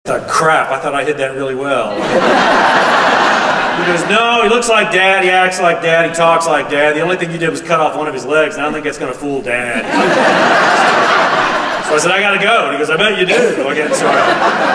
I thought, crap, I thought I hid that really well. He goes, no, he looks like Dad, he acts like Dad, he talks like Dad. The only thing you did was cut off one of his legs, and I don't think that's going to fool Dad. So I said, I got to go. And he goes, I bet you do. Again, so I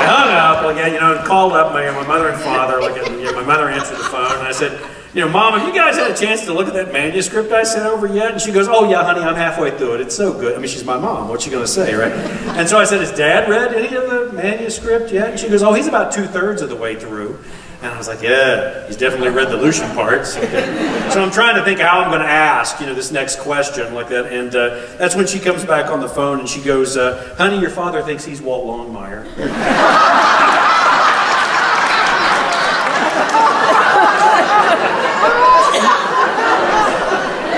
hung up, again, and called up my mother and father. My mother answered the phone, and I said, Mom, have you guys had a chance to look at that manuscript I sent over yet? And she goes, oh yeah, honey, I'm halfway through it. It's so good. I mean, she's my mom. What's she going to say, right? And so I said, has Dad read any of the manuscript yet? And she goes, oh, he's about 2/3 of the way through. And I was like, yeah, he's definitely read the Lucian parts. Okay. So I'm trying to think how I'm going to ask, this next question like that. And that's when she comes back on the phone and she goes, honey, your father thinks he's Walt Longmire.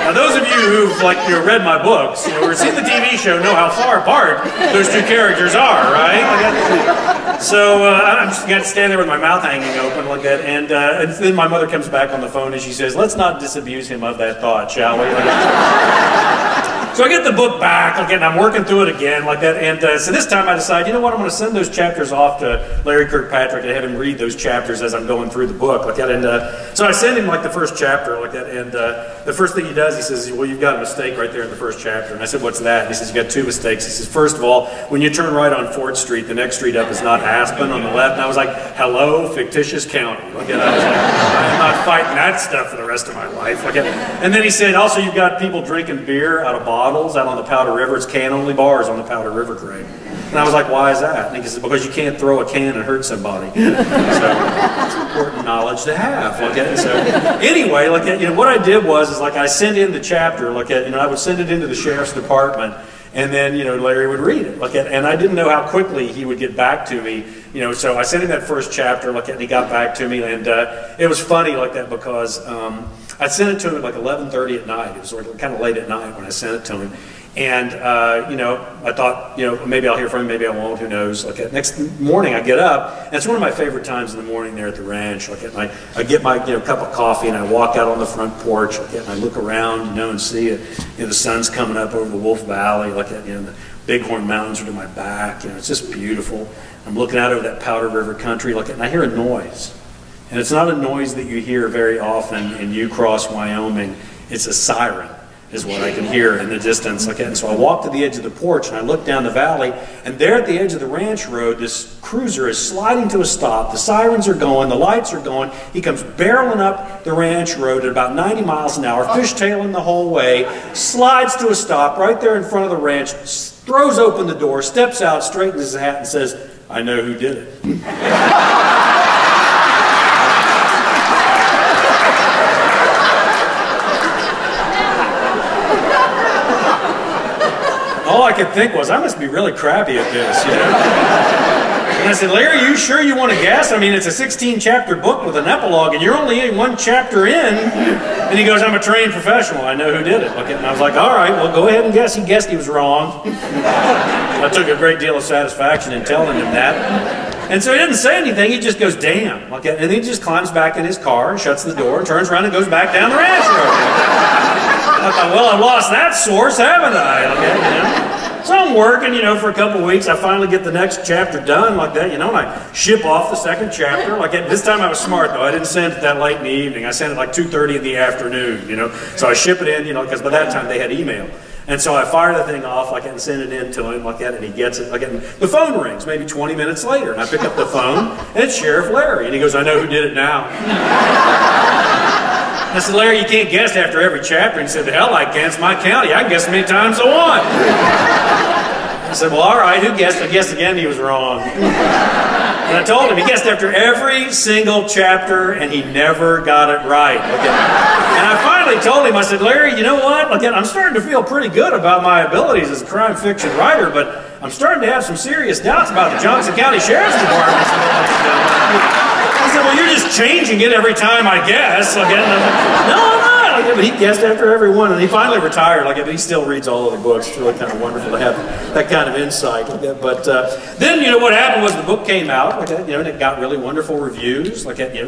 Now, those of you who've read my books, or seen the TV show, know how far apart those two characters are, right? So I'm just going to stand there with my mouth hanging open like that, and then my mother comes back on the phone and she says, let's not disabuse him of that thought, shall we? So I get the book back, and I'm working through it again like that, and so this time I decide, you know what, I'm going to send those chapters off to Larry Kirkpatrick and have him read those chapters as I'm going through the book like that, and so I send him the first chapter like that, and the first thing he does, he says, well, you've got a mistake right there in the first chapter. And I said, what's that? And he says, you got 2 mistakes. He says, first of all, when you turn right on 4th Street, the next street up is not Aspen on the left. And I was like, hello, fictitious county. Like, and I was like, I'm not fighting that stuff for the rest of my life. Like, and then he said, also, you've got people drinking beer out of bottles out on the Powder River. It's can-only bars on the Powder River grade. And I was like, why is that? And he says, because you can't throw a can and hurt somebody. So it's important knowledge to have. Okay? So anyway, what I did was I sent in the chapter. I would send it into the sheriff's department, and then Larry would read it. And I didn't know how quickly he would get back to me. So I sent him that first chapter. And he got back to me, and it was funny because I sent it to him at 11:30 at night. It was kind of late at night when I sent it to him. And, I thought, maybe I'll hear from him, maybe I won't, who knows. Next morning I get up, and it's one of my favorite times in the morning there at the ranch. I get my cup of coffee, and I walk out on the front porch, and I look around, and see the sun's coming up over the Wolf Valley, the Bighorn Mountains are to my back. It's just beautiful. I'm looking out over that Powder River country, and I hear a noise. And it's not a noise that you hear very often in Ucross, Wyoming. It's a siren, is what I can hear in the distance. And so I walk to the edge of the porch and I look down the valley, and there at the edge of the ranch road, this cruiser is sliding to a stop. The sirens are going, the lights are going. He comes barreling up the ranch road at about 90 miles an hour, fishtailing the whole way, slides to a stop right there in front of the ranch, throws open the door, steps out, straightens his hat, and says, I know who did it. All I could think was, I must be really crappy at this, And I said, Larry, are you sure you want to guess? I mean, it's a 16-chapter book with an epilogue, and you're only 1 chapter in. And he goes, I'm a trained professional. I know who did it. And I was like, all right, well, go ahead and guess. He guessed he was wrong. I took a great deal of satisfaction in telling him that. And so he didn't say anything. He just goes, damn. And then he just climbs back in his car and shuts the door and turns around and goes back down the ranch road. I thought, well, I've lost that source, haven't I? So I'm working, for a couple of weeks. I finally get the next chapter done and I ship off the 2nd chapter. This time I was smart, though. I didn't send it that late in the evening. I sent it 2:30 in the afternoon, So I ship it in, because by that time they had email. And so I fire the thing off and send it in to him and he gets it. And the phone rings maybe 20 minutes later, and I pick up the phone, and it's Sheriff Larry. And he goes, I know who did it now. I said, Larry, you can't guess after every chapter. And he said, hell, I can. It's my county. I can guess as many times as I want. I said, well, all right, who guessed? I guessed again. He was wrong. And I told him, he guessed after every single chapter, and he never got it right. And I finally told him, I said, Larry, you know what? I'm starting to feel pretty good about my abilities as a crime fiction writer, but I'm starting to have some serious doubts about the Johnson County Sheriff's Department. He said, well, you're just changing it every time I guess. No, I'm not. But he guessed after every one, and he finally retired. But he still reads all of the books. It's really kind of wonderful to have that kind of insight. But then, what happened was the book came out, and it got really wonderful reviews.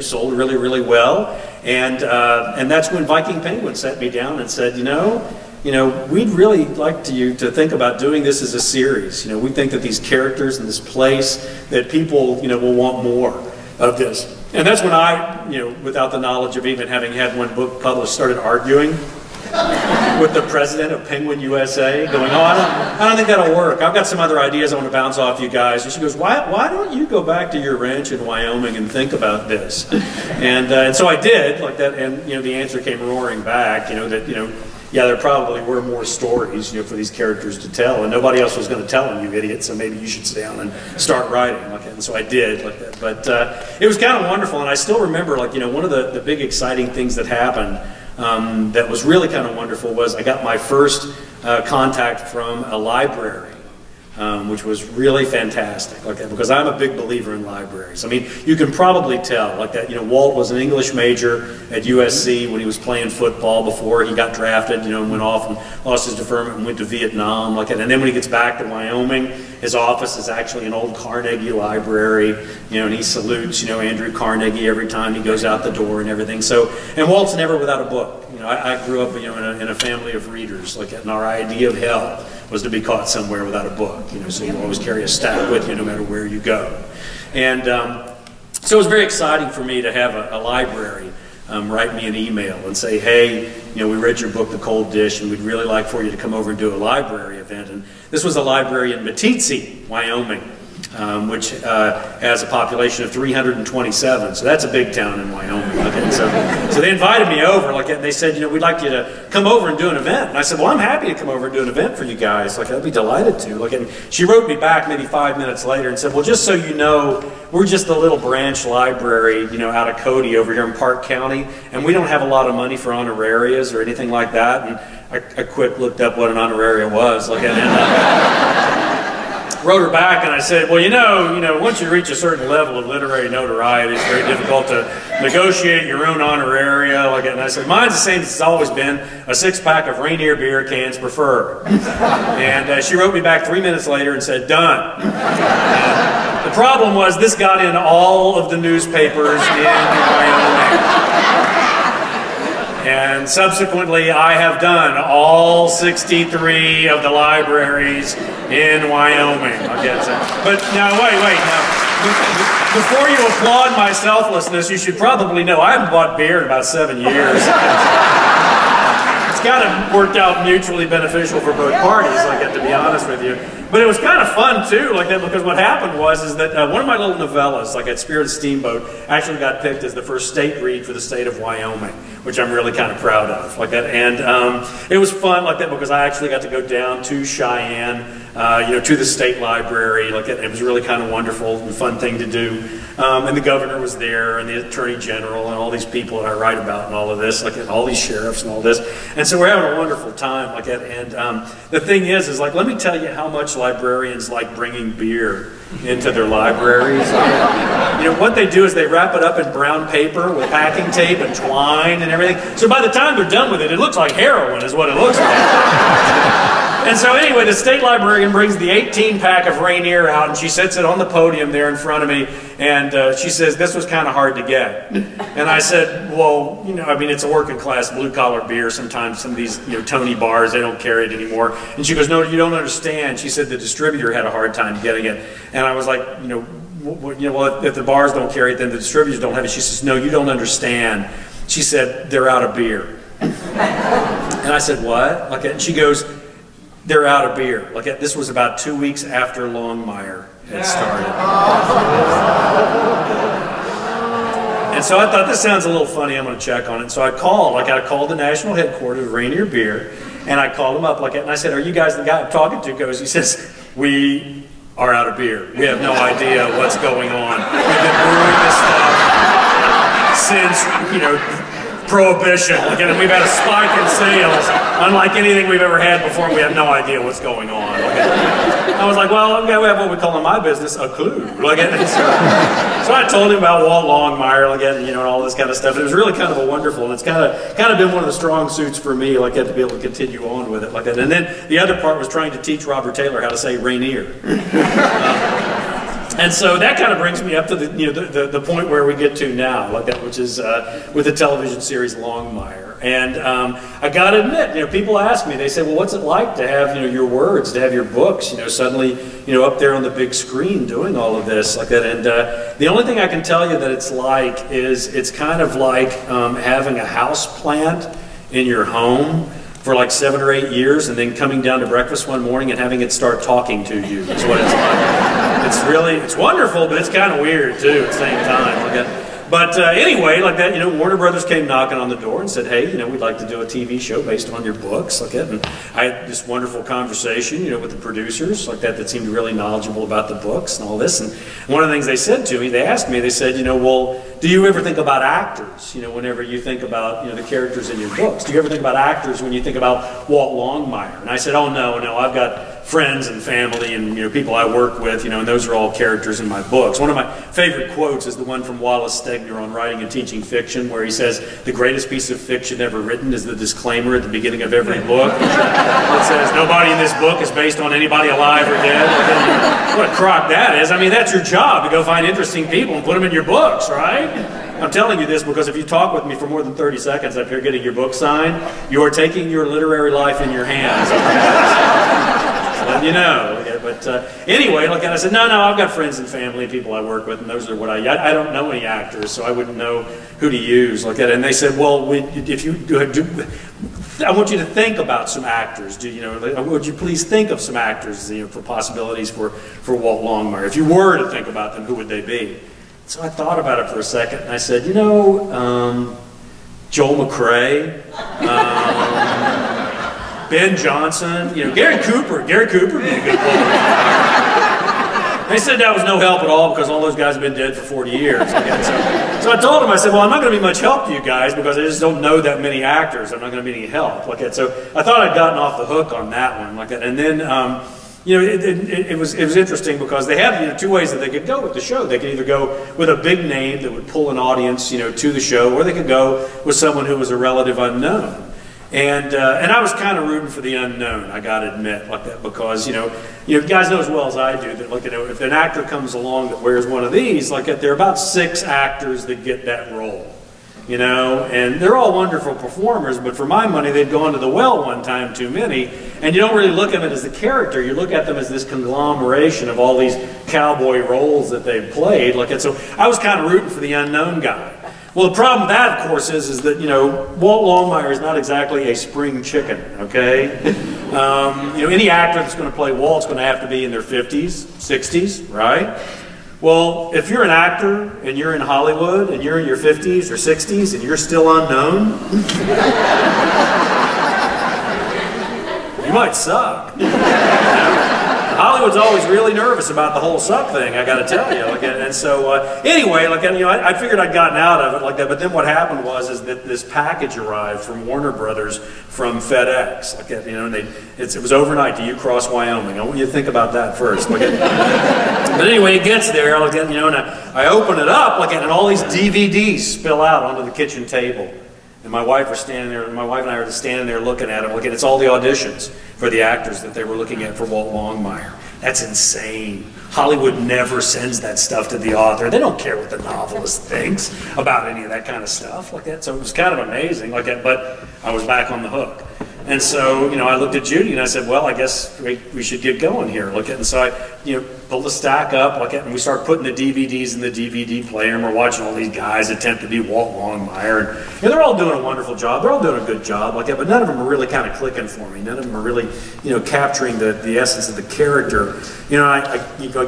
Sold really, really well. And that's when Viking Penguin sat me down and said, we'd really like you to think about doing this as a series. We think that these characters and this place, that people, will want more of this. And that's when I, without the knowledge of even having had one book published, started arguing with the president of Penguin USA, going, oh, I don't think that'll work. I've got some other ideas I want to bounce off you guys. And she goes, why don't you go back to your ranch in Wyoming and think about this? And so I did, like that, and the answer came roaring back, yeah, there probably were more stories, for these characters to tell, and nobody else was going to tell them, you idiot, so maybe you should sit down and start writing. And so I did, like that. But it was kind of wonderful, and I still remember, one of the big exciting things that happened that was really kind of wonderful was I got my first contact from a library. Which was really fantastic, because I'm a big believer in libraries. I mean, you can probably tell, Walt was an English major at USC when he was playing football before he got drafted, and went off and lost his deferment and went to Vietnam, and then when he gets back to Wyoming, his office is actually an old Carnegie library, and he salutes, Andrew Carnegie every time he goes out the door and everything. So, and Walt's never without a book. I grew up, in a family of readers, and our idea of hell was to be caught somewhere without a book, so you always carry a stack with you no matter where you go. And so it was very exciting for me to have a library write me an email and say, hey, we read your book, The Cold Dish, and we'd really like for you to come over and do a library event. And this was a library in Meeteetse, Wyoming, which has a population of 327, so that's a big town in Wyoming. So they invited me over, and they said, we'd like you to come over and do an event. And I said, well, I'm happy to come over and do an event for you guys. I'd be delighted to. And she wrote me back maybe 5 minutes later and said, well, just so you know, we're just a little branch library, out of Cody over here in Park County, and we don't have a lot of money for honorarias or anything like that. And I quick looked up what an honoraria was, wrote her back and I said, well, once you reach a certain level of literary notoriety, it's very difficult to negotiate your own honoraria. And I said, mine's the same as it's always been, a 6-pack of Rainier beer, cans preferred. And she wrote me back 3 minutes later and said, done. And the problem was this got in all of the newspapers in Wyoming. And subsequently, I have done all 63 of the libraries in Wyoming. But now, wait. Now, before you applaud my selflessness, you should probably know I haven't bought beer in about 7 years. It's kind of worked out mutually beneficial for both parties, to be honest with you. But it was kind of fun too, because what happened was that one of my little novellas, at Spirit of Steamboat, actually got picked as the first state read for the state of Wyoming, which I'm really kind of proud of, And it was fun because I actually got to go down to Cheyenne, to the state library. It was really kind of wonderful and fun thing to do. And the governor was there, and the attorney general, and all these people that I write about, and all of this, and all these sheriffs and all this. And so we're having a wonderful time, And the thing is let me tell you how much librarians like bringing beer into their libraries. What they do is they wrap it up in brown paper with packing tape and twine and everything. So by the time they're done with it, it looks like heroin is what it looks like. And so anyway, the state librarian brings the 18-pack of Rainier out, and she sets it on the podium there in front of me, and she says, this was kind of hard to get. And I said, well, it's a working-class blue-collar beer. Sometimes some of these, Tony bars, they don't carry it anymore. And she goes, no, you don't understand. She said the distributor had a hard time getting it. And I was like, well, if the bars don't carry it, then the distributors don't have it. She says, no, you don't understand. She said, they're out of beer. And I said, what? And she goes, they're out of beer. This was about 2 weeks after Longmire had started. And so I thought, this sounds a little funny, I'm going to check on it. So I called, I called the national headquarters of Rainier Beer, and I called them up, and I said, are you guys the guy I'm talking to? He says, we are out of beer. We have no idea what's going on. We've been brewing this stuff since, Prohibition, and we've had a spike in sales, unlike anything we've ever had before. We have no idea what's going on. I was like, well, we have what we call in my business a clue. So I told him about Walt Longmire, and all this kind of stuff. It was really kind of a wonderful, and it's kind of been one of the strong suits for me, to be able to continue on with it And then the other part was trying to teach Robert Taylor how to say Rainier. And so that kind of brings me up to the point where we get to now, which is with the television series Longmire. And I got to admit, people ask me, they say, well, what's it like to have, your words, to have your books, suddenly, up there on the big screen doing all of this like that. And the only thing I can tell you that it's like is it's kind of like having a house plant in your home for like 7 or 8 years and then coming down to breakfast one morning and having it start talking to you is what it's like. It's wonderful, but it's kind of weird too at the same time. Like but anyway, like that, Warner Brothers came knocking on the door and said, hey, we'd like to do a TV show based on your books, like that. And I had this wonderful conversation, with the producers, like that seemed really knowledgeable about the books and all this. And one of the things they said to me, they asked me, they said, well, do you ever think about actors, whenever you think about, the characters in your books? Do you ever think about actors when you think about Walt Longmire? And I said, oh, no, I've got friends and family and people I work with, and those are all characters in my books. One of my favorite quotes is the one from Wallace Stegner on Writing and Teaching Fiction, where he says, the greatest piece of fiction ever written is the disclaimer at the beginning of every book. It says, nobody in this book is based on anybody alive or dead. What a crock that is. I mean, that's your job, to go find interesting people and put them in your books, right? I'm telling you this because if you talk with me for more than 30 seconds up here getting your book signed, you are taking your literary life in your hands. Letting you know. But anyway, like I said, no, I've got friends and family, people I work with, and those are what I don't know any actors, so I wouldn't know who to use like that. And they said, well, if you do, I want you to think about some actors. Would you please think of some actors, for possibilities for Walt Longmire? If you were to think about them, who would they be? So I thought about it for a second, and I said, Joel McRae. Ben Johnson, Gary Cooper would be a good one. They said that was no help at all because all those guys have been dead for 40 years. So I told them, I said, well, I'm not going to be much help to you guys because I just don't know that many actors. I'm not going to be any help. Like that. So I thought I'd gotten off the hook on that one. Like that. And then, it was interesting because they had 2 ways that they could go with the show. They could either go with a big name that would pull an audience, to the show, or they could go with someone who was a relative unknown. And I was kind of rooting for the unknown, I got to admit, like that, because you guys know as well as I do that, like if an actor comes along that wears one of these, like there are about 6 actors that get that role, and they're all wonderful performers, but for my money, they'd gone to the well one time too many, and you don't really look at them as the character, you look at them as this conglomeration of all these cowboy roles that they've played, like that. So I was kind of rooting for the unknown guy. Well, the problem with that, of course, is that, Walt Longmire is not exactly a spring chicken, okay? Any actor that's going to play Walt's going to have to be in their 50s, 60s, right? Well, if you're an actor and you're in Hollywood and you're in your 50s or 60s and you're still unknown, you might suck. Hollywood's always really nervous about the whole suck thing, I got to tell you. And so anyway, I figured I'd gotten out of it like that. But then what happened was that this package arrived from Warner Brothers from FedEx. And it was overnight to Ucross, Wyoming. I want you to think about that first. But anyway, it gets there. And I open it up, and all these DVDs spill out onto the kitchen table. And my wife and I are standing there looking at them. It's all the auditions for the actors that they were looking at for Walt Longmire. That's insane. Hollywood never sends that stuff to the author. They don't care what the novelist thinks about any of that kind of stuff like that. So it was kind of amazing like that, but I was back on the hook. And so, I looked at Judy and I said, well, I guess we should get going here. And so I, pulled the stack up, and we start putting the DVDs in the DVD player, and we're watching all these guys attempt to be Walt Longmire. And they're all doing a wonderful job. They're all doing a good job like that, but none of them are really kind of clicking for me. None of them are really, capturing the essence of the character. I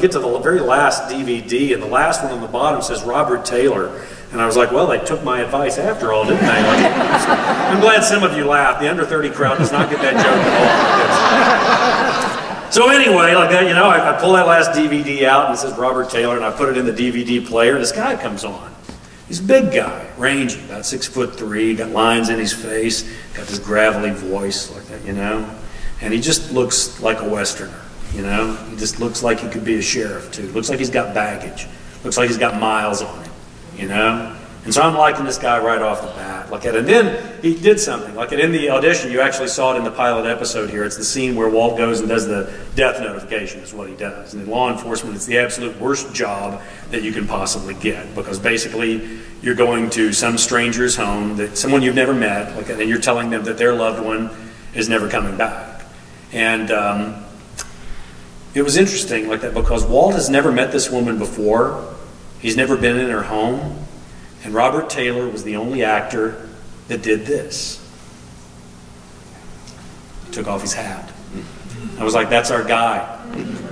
get to the very last DVD, and the last one on the bottom says Robert Taylor. And I was like, well, they took my advice after all, didn't they? I'm glad some of you laughed. The under 30 crowd does not get that joke at all. So anyway, I pull that last DVD out and it says Robert Taylor, and I put it in the DVD player, and this guy comes on. He's a big guy, rangy, about 6'3", got lines in his face, got this gravelly voice like that, And he just looks like a Westerner, He just looks like he could be a sheriff too. Looks like he's got baggage. Looks like he's got miles on him. And so I'm liking this guy right off the bat. Like, and then he did something. Like, in the audition, you actually saw it in the pilot episode here. It's the scene where Walt goes and does the death notification is what he does. And in law enforcement, it's the absolute worst job that you can possibly get, because basically you're going to some stranger's home, that someone you've never met, like, and you're telling them that their loved one is never coming back. And it was interesting like that, because Walt has never met this woman before. He's never been in her home. And Robert Taylor was the only actor that did this. He took off his hat. I was like, that's our guy.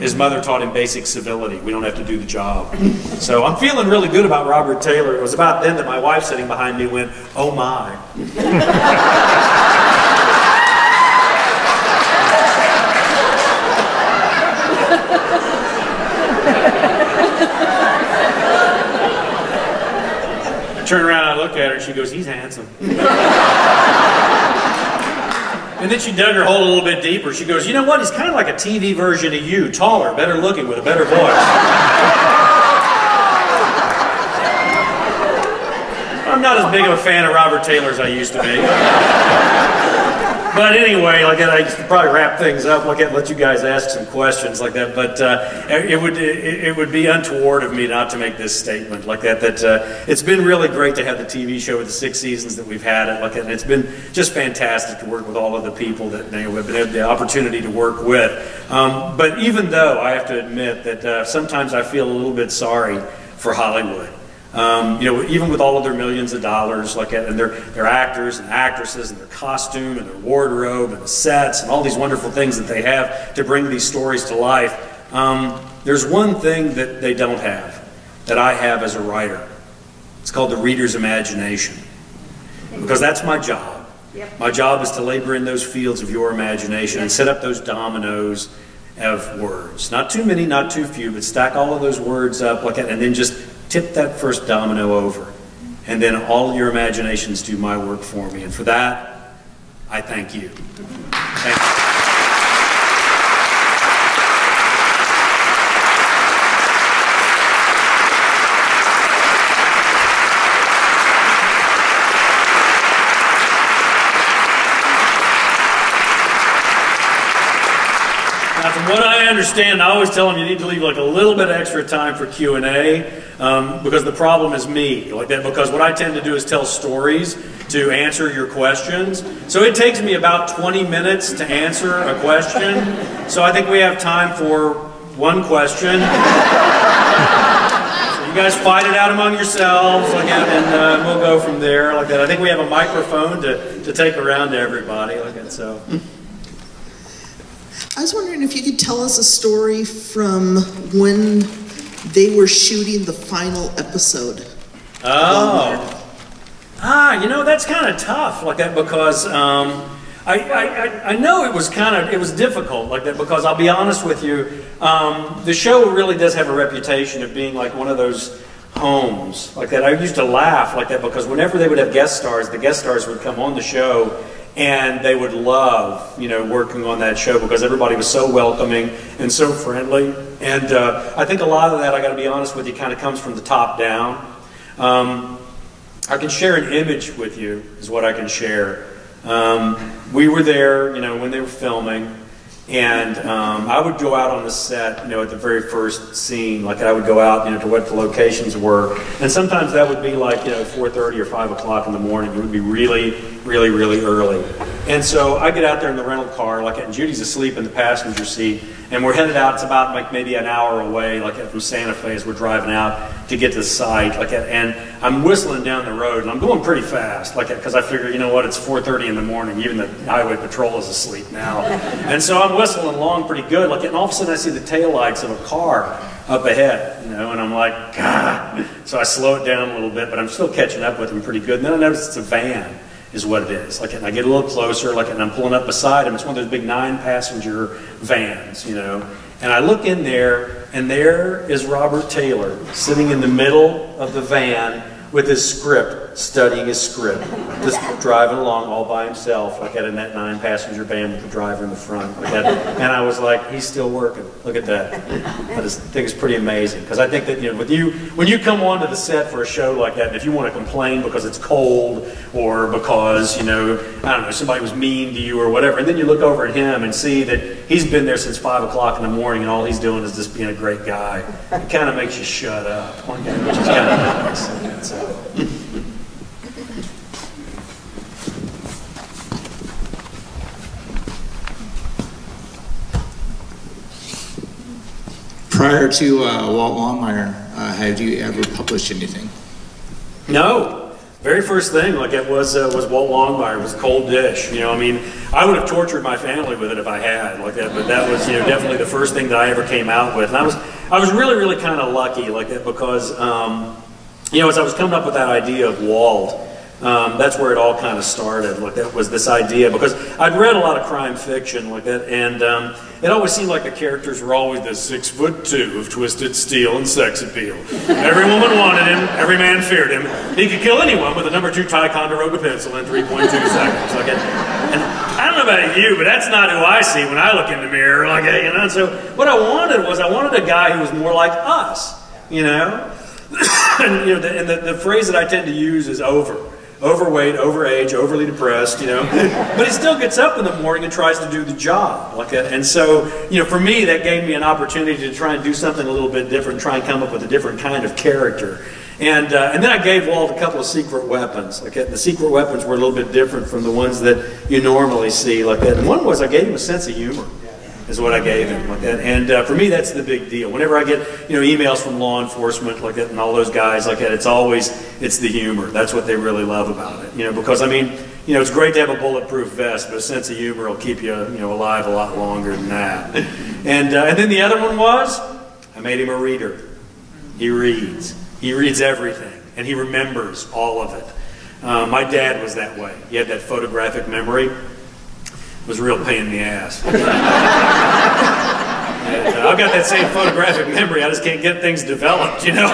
His mother taught him basic civility. We don't have to do the job. So I'm feeling really good about Robert Taylor. It was about then that my wife sitting behind me went, oh my. I turn around and I look at her and she goes, he's handsome. And then she dug her hole a little bit deeper. She goes, you know what? He's kind of like a TV version of you, taller, better looking, with a better voice. I'm not as big of a fan of Robert Taylor as I used to be. But anyway, like I used to probably wrap things up like that and let you guys ask some questions like that. But it would be untoward of me not to make this statement like that. It's been really great to have the TV show with the 6 seasons that we've had it like that. And it's been just fantastic to work with all of the people that we've had the opportunity to work with. But even though I have to admit that sometimes I feel a little bit sorry for Hollywood. You know, even with all of their millions of dollars, like, and their actors and actresses and their costume and their wardrobe and the sets and all these wonderful things that they have to bring these stories to life, there's one thing that they don't have, that I have as a writer. It's called the reader's imagination. Because that's my job. Yep. My job is to labor in those fields of your imagination and set up those dominoes of words. Not too many, not too few, but stack all of those words up like that, and then just tip that first domino over. And then all your imaginations do my work for me. And for that, I thank you. Thank you. Now, from what I understand, I always tell them you need to leave like a little bit extra time for Q&A. Because the problem is me, like that, because what I tend to do is tell stories to answer your questions. So it takes me about 20 minutes to answer a question. So I think we have time for one question. So you guys fight it out among yourselves, like that, and we'll go from there, like that. I think we have a microphone to take around to everybody, like that, so. I was wondering if you could tell us a story from when they were shooting the final episode. Oh. You know, that's kind of tough like that, because I know it was difficult like that, because I'll be honest with you, the show really does have a reputation of being like one of those homes like that. I used to laugh like that, because whenever they would have guest stars, the guest stars would come on the show and they would love, you know, working on that show, because everybody was so welcoming and so friendly. And I think a lot of that, I got to be honest with you, kind of comes from the top down. I can share an image with you, is what I can share. We were there, you know, when they were filming, and I would go out on the set, you know, at the very first scene. Like, I would go out, you know, to what the locations were, and sometimes that would be like, you know, 4:30 or 5 o'clock in the morning. It would be really, really, really early. And so I get out there in the rental car, like, and Judy's asleep in the passenger seat, and we're headed out. It's about like maybe an hour away, like from Santa Fe, as we're driving out to get to the site, like, and I'm whistling down the road, and I'm going pretty fast, like, because I figure, you know what, it's 4:30 in the morning. Even the highway patrol is asleep now, and so I'm whistling along pretty good, like, and all of a sudden I see the taillights of a car up ahead, you know, and I'm like, God. So I slow it down a little bit, but I'm still catching up with them pretty good. And then I notice it's a van, is what it is. Like, and I get a little closer, like, and I'm pulling up beside him. It's one of those big 9-passenger vans, you know. And I look in there, and there is Robert Taylor sitting in the middle of the van with his script, studying his script, just driving along all by himself, like in that 9-passenger van with the driver in the front, like that. And I was like, he's still working. Look at that. I just think it's pretty amazing, because I think that, you know, with you, when you come onto the set for a show like that, and if you want to complain because it's cold or because, you know, I don't know, somebody was mean to you or whatever, and then you look over at him and see that he's been there since 5 o'clock in the morning and all he's doing is just being a great guy, it kind of makes you shut up, which is kind of nice. So. Prior to Walt Longmire, had you ever published anything? No. Very first thing, like it was Walt Longmire. It was a cold dish. You know, I mean, I would have tortured my family with it if I had, like that. But that was, you know, definitely the first thing that I ever came out with. And I was really kind of lucky, like that, because you know, as I was coming up with that idea of Walt, that's where it all kind of started. Like that was this idea, because I'd read a lot of crime fiction like that, and it always seemed like the characters were always the 6'2" of twisted steel and sex appeal. Every woman wanted him, every man feared him. He could kill anyone with a number 2 Ticonderoga pencil in 3.2 seconds. Like that. And I don't know about you, but that's not who I see when I look in the mirror. Like, you know. And so what I wanted a guy who was more like us, you know. And you know, the phrase that I tend to use is overweight, overage, overly depressed, you know, but he still gets up in the morning and tries to do the job like that. And so, you know, for me, that gave me an opportunity to try and do something a little bit different, try and come up with a different kind of character. And then I gave Walt a couple of secret weapons. Like that. The secret weapons were a little bit different from the ones that you normally see like that. And one was I gave him a sense of humor. Is what I gave him like that, and for me that's the big deal. Whenever I get, you know, emails from law enforcement like that and all those guys like that, it's the humor. That's what they really love about it, you know. Because I mean, you know, it's great to have a bulletproof vest, but a sense of humor will keep you, you know, alive a lot longer than that. And then the other one was I made him a reader. He reads everything, and he remembers all of it. My dad was that way. He had that photographic memory. It was a real pain in the ass. And, I've got that same photographic memory, I just can't get things developed, you know.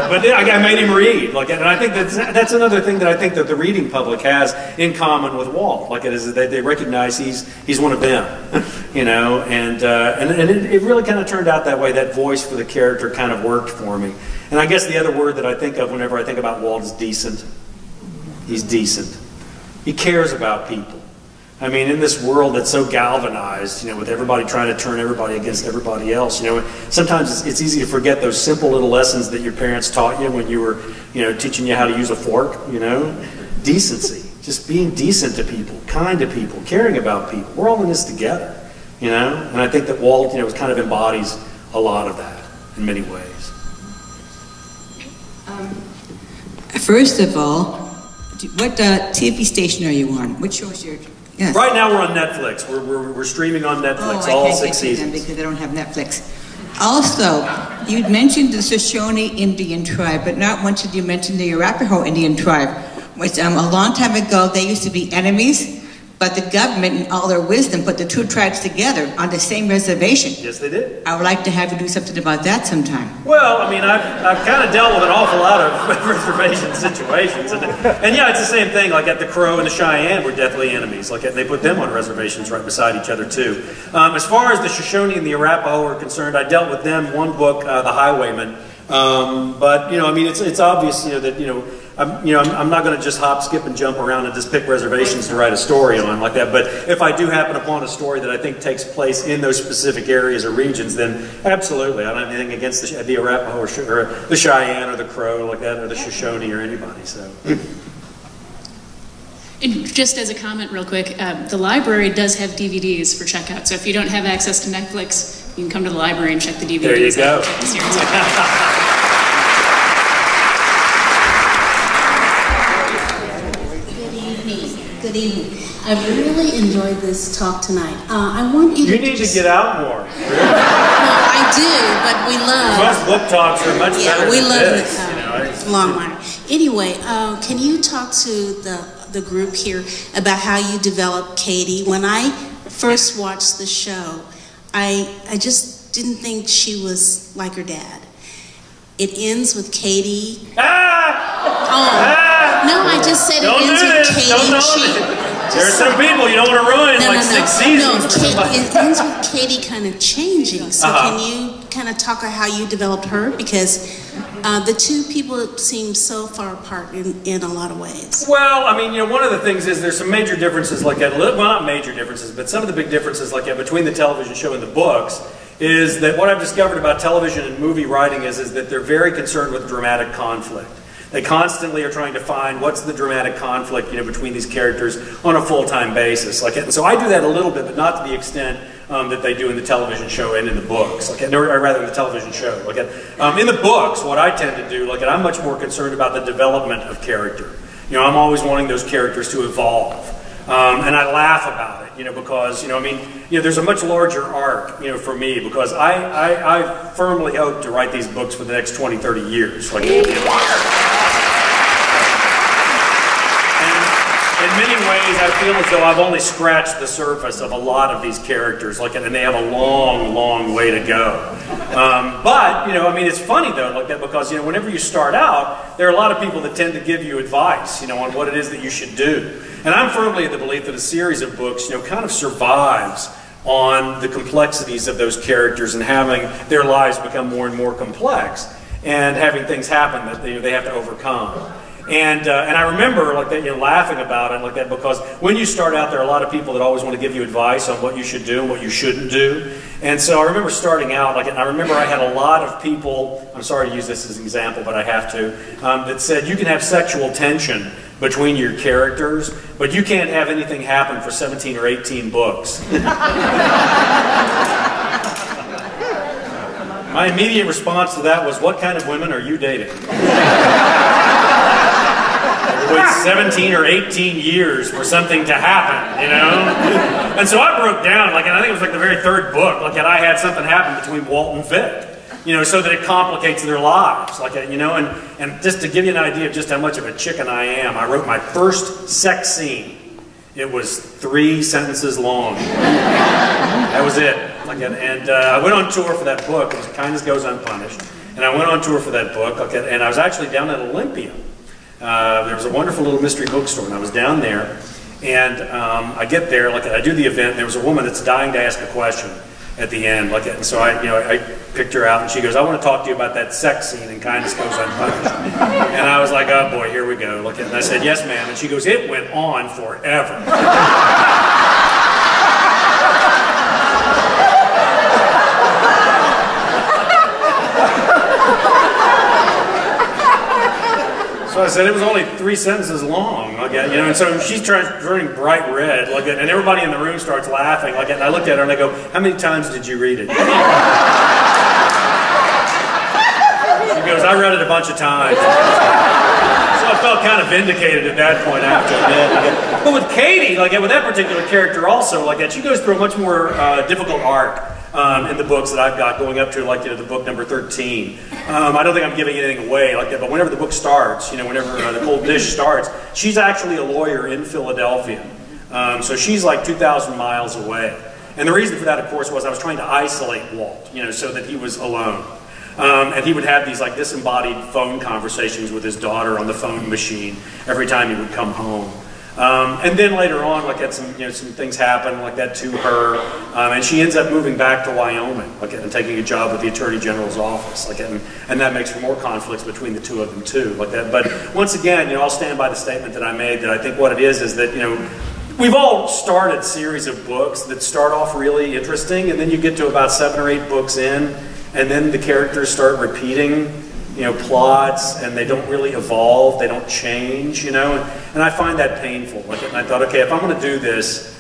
But I made him read, like, and I think that's another thing that I think that the reading public has in common with Walt. Like, it is that they recognize he's one of them, you know. And it really kind of turned out that way. That voice for the character kind of worked for me. And I guess the other word that I think of whenever I think about Walt is decent. He's decent. He cares about people. I mean, in this world that's so galvanized, you know, with everybody trying to turn everybody against everybody else, you know, sometimes it's easy to forget those simple little lessons that your parents taught you when you were, you know, teaching you how to use a fork, you know. Decency, just being decent to people, kind to people, caring about people. We're all in this together, you know. And I think that Walt, you know, kind of embodies a lot of that in many ways. First of all, what TV station are you on? Which show's your? Yes. Right now we're on Netflix. We're streaming on Netflix all 6 seasons. Because I don't have Netflix. Also, you mentioned the Shoshone Indian tribe, but not once did you mention the Arapaho Indian tribe, which a long time ago they used to be enemies, but the government in all their wisdom put the two tribes together on the same reservation. Yes, they did. I would like to have you do something about that sometime. Well, I mean, I've kind of dealt with an awful lot of reservation situations. And yeah, it's the same thing. Like at the Crow and the Cheyenne were deathly enemies. Like they put them on reservations right beside each other too. As far as the Shoshone and the Arapaho are concerned, I dealt with them one book, The Highwayman. But, you know, I mean, it's obvious, you know, that, I'm not going to just hop, skip, and jump around and just pick reservations to write a story on like that. But if I do happen upon a story that I think takes place in those specific areas or regions, then absolutely. I don't have anything against the Arapaho or the Cheyenne or the Crow like that, or the Shoshone or anybody. So. And just as a comment real quick, the library does have DVDs for checkout. So if you don't have access to Netflix, you can come to the library and check the DVDs. There you go. Good evening. I really enjoyed this talk tonight. I want you to need to get out more. No, I do, but we love. Most book talks are much better we than love this. Longmire. Anyway, can you talk to the group here about how you developed Katie? When I first watched the show, I just didn't think she was like her dad. it ends with Katie. Ah! No, I just said it ends with Katie. There's some people you don't want to ruin six seasons. No, it ends with Katie kind of changing. So can you kind of talk about how you developed her? Because the two people seem so far apart in a lot of ways. Well, I mean, one of the things is there's some major differences like that. Well, not major differences, but some of the big differences like that between the television show and the books is that what I've discovered about television and movie writing is that they're very concerned with dramatic conflict. They constantly are trying to find what's the dramatic conflict, between these characters on a full-time basis. And so I do that a little bit, but not to the extent that they do in the television show and in the books. Or rather, in the television show. In the books, what I tend to do, I'm much more concerned about the development of character. I'm always wanting those characters to evolve, and I laugh about it, because there's a much larger arc, for me, because I firmly hope to write these books for the next 20, 30 years. In many ways, I feel as though I've only scratched the surface of a lot of these characters, and they have a long, long way to go. But it's funny though, because whenever you start out, there are a lot of people that tend to give you advice, on what it is that you should do. And I'm firmly of the belief that a series of books, kind of survives on the complexities of those characters and having their lives become more and more complex, and having things happen that they have to overcome. And I remember laughing about it because when you start out, there are a lot of people that always want to give you advice on what you should do and what you shouldn't do. And so I remember starting out, I remember I had a lot of people, I'm sorry to use this as an example, but I have to, that said you can have sexual tension between your characters, but you can't have anything happen for 17 or 18 books. My immediate response to that was, what kind of women are you dating? Wait 17 or 18 years for something to happen, And so I broke down, and I think it was the very third book, and I had something happen between Walt and Vic, so that it complicates their lives, and just to give you an idea of just how much of a chicken I am, I wrote my first sex scene. It was 3 sentences long. That was it. And I went on tour for that book. It was Kindness Goes Unpunished. And I went on tour for that book, and I was actually down at Olympia. There was a wonderful little mystery bookstore, and I was down there, and I get there, I do the event, and there was a woman that's dying to ask a question at the end, and so I picked her out, and she goes, I want to talk to you about that sex scene in Kindness Goes Unpunished. And I was like, oh boy, here we go, and I said, yes ma'am, and she goes, it went on forever. So I said it was only 3 sentences long, and so she's turning bright red, and everybody in the room starts laughing, and I looked at her and I go, how many times did you read it? She goes, I read it a bunch of times. So I felt kind of vindicated at that point, I have to admit. But with Katie, with that particular character also, she goes through a much more difficult arc. In the books that I've got going up to the book number 13. I don't think I'm giving anything away but whenever the book starts, whenever the cold dish starts, she's actually a lawyer in Philadelphia. So she's 2,000 miles away. And the reason for that, of course, was I was trying to isolate Walt, so that he was alone. And he would have these disembodied phone conversations with his daughter on the phone machine every time he would come home. And then later on, some things happen to her, and she ends up moving back to Wyoming, and taking a job with the Attorney General's office, and that makes for more conflicts between the two of them too, But once again, I'll stand by the statement that I made that I think what it is that we've all started series of books that start off really interesting, and then you get to about 7 or 8 books in, and then the characters start repeating plots, and they don't really evolve, they don't change, and I find that painful. And I thought, okay, if I'm going to do this,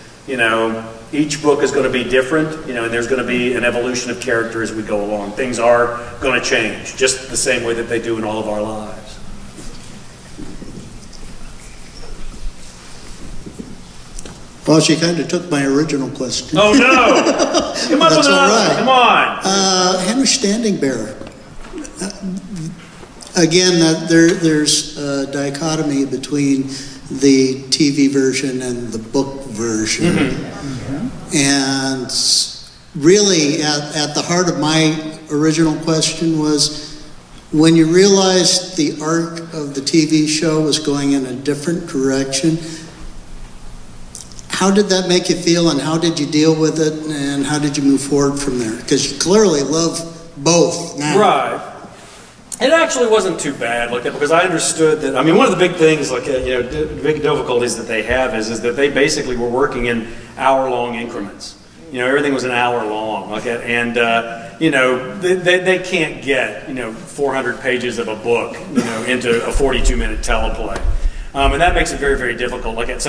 each book is going to be different, and there's going to be an evolution of character as we go along. Things are going to change, just the same way that they do in all of our lives. Well, she kind of took my original question. Oh no! Come on, That's all right. Come on. Henry Standing Bear. Again, there's a dichotomy between the TV version and the book version. And really, at the heart of my original question was, When you realized the arc of the TV show was going in a different direction, how did that make you feel, and how did you deal with it, and how did you move forward from there? Because you clearly love both now. Right. It actually wasn't too bad, like, because I understood that. I mean, one of the big things, like, big difficulties that they have is that they basically were working in hour-long increments. Everything was an hour long, like, and they can't get 400 pages of a book into a 42-minute teleplay. And that makes it very, very difficult. So